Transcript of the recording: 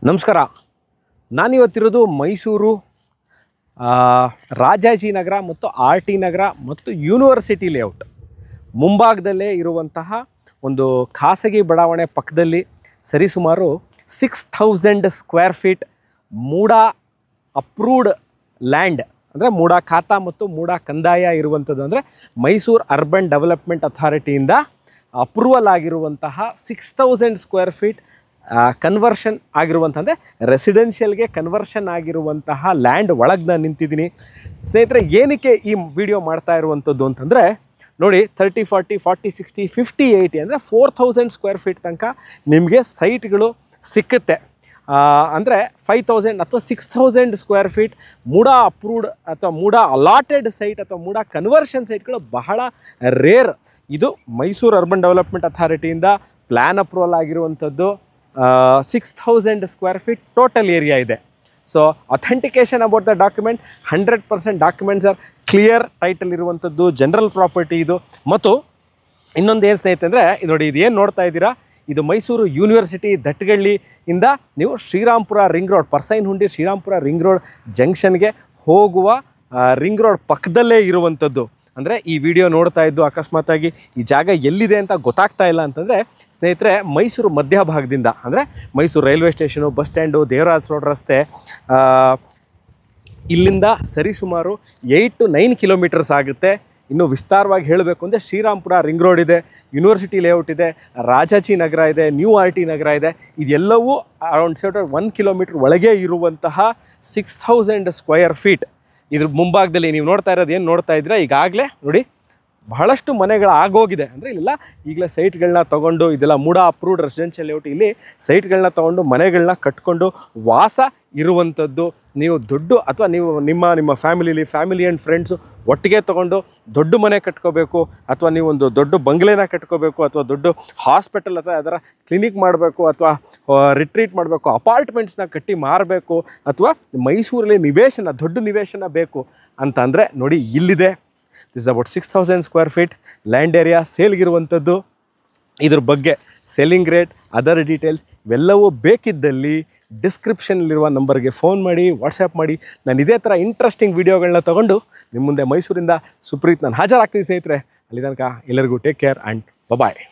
ನಮಸ್ಕಾರ. ನಾನಿವತ್ತಿರೋದು ಮೈಸೂರು ರಾಜಾಜಿನಗರ ಮತ್ತು R T ನಗರ ಮತ್ತು ಯೂನಿವರ್ಸಿಟಿ ಲೇಔಟ್ ಮುಂಭಾಗದಲ್ಲೇ ಇರುವಂತಹ ಒಂದು ಖಾಸಗಿ ಬಡಾವಣೆ ಪಕ್ಕದಲ್ಲಿ ಸರಿಸುಮಾರು 6000 square feet MUDA approved land ಅಂದರೆ ಮೂಡಾ ಖಾತಾ ಮತ್ತು ಮೂಡಾ ಕಂದಾಯ ಇರುವಂಥದ್ದು. ಅಂದರೆ ಮೈಸೂರು ಅರ್ಬನ್ ಡೆವಲಪ್ಮೆಂಟ್ ಅಥಾರಿಟಿಯಿಂದ ಅಪ್ರೂವಲ್ ಆಗಿರುವಂತಹ 6000 ಸ್ಕ್ವೇರ್ ಫೀಟ್ ಕನ್ವರ್ಷನ್ ಆಗಿರುವಂಥ ಅಂದರೆ ರೆಸಿಡೆನ್ಷಿಯಲ್ಗೆ ಕನ್ವರ್ಷನ್ ಆಗಿರುವಂತಹ ಲ್ಯಾಂಡ್ ಒಳಗೆ ನಾನು ನಿಂತಿದ್ದೀನಿ. ಸ್ನೇಹಿತರೆ, ಏನಕ್ಕೆ ಈ ವಿಡಿಯೋ ಮಾಡ್ತಾ ಇರುವಂಥದ್ದು ಅಂತಂದರೆ ನೋಡಿ, 30, 40, 40, 60, 50, 80 ಅಂದರೆ 4000 ಸ್ಕ್ವೇರ್ ಫೀಟ್ ತನಕ ನಿಮಗೆ ಸೈಟ್ಗಳು ಸಿಕ್ಕುತ್ತೆ. ಅಂದರೆ 5000 ಅಥವಾ 6000 ಸ್ಕ್ವೇರ್ ಫೀಟ್ ಮೂಡಾ ಅಪ್ರೂವ್ಡ್ ಅಥವಾ ಮೂಡಾ ಅಲಾಟೆಡ್ ಸೈಟ್ ಅಥವಾ ಮೂಡಾ ಕನ್ವರ್ಷನ್ ಸೈಟ್ಗಳು ಬಹಳ ರೇರ್. ಇದು ಮೈಸೂರು ಅರ್ಬನ್ ಡೆವಲಪ್ಮೆಂಟ್ ಅಥಾರಿಟಿಯಿಂದ ಪ್ಲ್ಯಾನ್ ಅಪ್ರೂವಲ್ ಆಗಿರುವಂಥದ್ದು. 6000 ಸ್ಕ್ವೇರ್ ಫೀಟ್ ಟೋಟಲ್ ಏರಿಯಾ ಇದೆ. So authentication about the document 100% documents are clear, title ಇರುವಂಥದ್ದು, ಜನರಲ್ ಪ್ರಾಪರ್ಟಿ ಇದು. ಮತ್ತು ಇನ್ನೊಂದು ಏನು ಸ್ನೇಹಿತರೆ ಅಂದರೆ ನೋಡಿ, ಇದು ಏನು ನೋಡ್ತಾ ಇದ್ದೀರಾ, ಇದು ಮೈಸೂರು ಯೂನಿವರ್ಸಿಟಿ ದಟ್ಟಗಳ್ಳಿಯಿಂದ ನೀವು Srirampura ring road, Parsainahundi Srirampura ring road ಜಂಕ್ಷನ್ಗೆ ಹೋಗುವ ರಿಂಗ್ ರೋಡ್ ಪಕ್ಕದಲ್ಲೇ ಇರುವಂಥದ್ದು. ಅಂದರೆ ಈ ವಿಡಿಯೋ ನೋಡ್ತಾ ಇದ್ದು ಅಕಸ್ಮಾತಾಗಿ ಈ ಜಾಗ ಎಲ್ಲಿದೆ ಅಂತ ಗೊತ್ತಾಗ್ತಾ ಇಲ್ಲ ಅಂತಂದರೆ ಸ್ನೇಹಿತರೆ, ಮೈಸೂರು ಮಧ್ಯಭಾಗದಿಂದ ಅಂದರೆ Mysuru railway station, bus stand, Devaraj road ರಸ್ತೆ, ಇಲ್ಲಿಂದ ಸರಿಸುಮಾರು 8 to 9 ಕಿಲೋಮೀಟರ್ಸ್ ಆಗುತ್ತೆ. ಇನ್ನು ವಿಸ್ತಾರವಾಗಿ ಹೇಳಬೇಕು ಅಂದರೆ ಶ್ರೀರಾಮ್ಪುರ ರಿಂಗ್ ರೋಡ್ ಇದೆ, ಯೂನಿವರ್ಸಿಟಿ ಲೇಔಟ್ ಇದೆ, ರಾಜಾಜಿನಗರ ಇದೆ, ನ್ಯೂ ಆರ್ ಟಿ ನಗರ ಇದೆ. ಇದೆಲ್ಲವೂ ಅರೌಂಡ್ 1 ಕಿಲೋಮೀಟ್ರ್ ಒಳಗೆ ಇರುವಂತಹ 6000 ಸ್ಕ್ವೇರ್ ಫೀಟ್. ಇದ್ರ ಮುಂಭಾಗದಲ್ಲಿ ನೀವು ನೋಡ್ತಾ ಇರೋದು ಏನು ನೋಡ್ತಾ ಇದ್ದೀರಾ, ಈಗಾಗಲೇ ನೋಡಿ ಬಹಳಷ್ಟು ಮನೆಗಳು ಆಗೋಗಿದೆ. ಅಂದರೆ ಇಲ್ಲೆಲ್ಲ ಈಗಲೇ ಸೈಟ್ಗಳನ್ನ ತೊಗೊಂಡು, ಇದೆಲ್ಲ ಮೂಡಾ ಅಪ್ರೂವ್ಡ್ ರೆಸಿಡೆನ್ಷಿಯಲ್ ಲೇಔಟ್, ಇಲ್ಲಿ ಸೈಟ್ಗಳನ್ನ ತೊಗೊಂಡು ಮನೆಗಳನ್ನ ಕಟ್ಕೊಂಡು ವಾಸ ಇರುವಂಥದ್ದು. ನೀವು ದುಡ್ಡು ಅಥವಾ ನೀವು ನಿಮ್ಮ ಫ್ಯಾಮಿಲಿ ಆ್ಯಂಡ್ ಫ್ರೆಂಡ್ಸು ಒಟ್ಟಿಗೆ ತೊಗೊಂಡು ದೊಡ್ಡ ಮನೆ ಕಟ್ಕೋಬೇಕು, ಅಥವಾ ನೀವೊಂದು ದೊಡ್ಡ ಬಂಗ್ಲೆನ ಕಟ್ಕೋಬೇಕು, ಅಥವಾ ದೊಡ್ಡ ಹಾಸ್ಪಿಟಲ್ ಅಥವಾ ಅದರ ಕ್ಲಿನಿಕ್ ಮಾಡಬೇಕು, ಅಥವಾ ರಿಟ್ರೀಟ್ ಮಾಡಬೇಕು, ಅಪಾರ್ಟ್ಮೆಂಟ್ಸ್ನ ಕಟ್ಟಿ ಮಾರಬೇಕು, ಅಥವಾ ಮೈಸೂರಲ್ಲಿ ದೊಡ್ಡ ನಿವೇಶನ ಬೇಕು ಅಂತ ಅಂದರೆ ನೋಡಿ ಇಲ್ಲಿದೆ. This about 6000 square feet land area ಸೇಲ್ಗಿರುವಂಥದ್ದು. ಇದ್ರ ಬಗ್ಗೆ ಸೆಲ್ಲಿಂಗ್ ರೇಟ್, ಅದರ್ ಡೀಟೇಲ್ಸ್ ಇವೆಲ್ಲವೂ ಬೇಕಿದ್ದಲ್ಲಿ ಡಿಸ್ಕ್ರಿಪ್ಷನಲ್ಲಿರುವ ನಂಬರ್ಗೆ ಫೋನ್ ಮಾಡಿ, ವಾಟ್ಸಪ್ ಮಾಡಿ. ನಾನು ಇದೇ ಥರ ಇಂಟ್ರೆಸ್ಟಿಂಗ್ ವೀಡಿಯೋಗಳನ್ನ ತೊಗೊಂಡು ನಿಮ್ಮ ಮುಂದೆ ಮೈಸೂರಿಂದ ಸುಪ್ರೀತ್ ನಾನು ಹಾಜರಾಗ್ತೀನಿ ಸ್ನೇಹಿತರೆ. ಅಲ್ಲಿ ತನಕ ಎಲ್ಲರಿಗೂ ಟೇಕ್ ಕೇರ್ ಆ್ಯಂಡ್ ಬಾಯ್.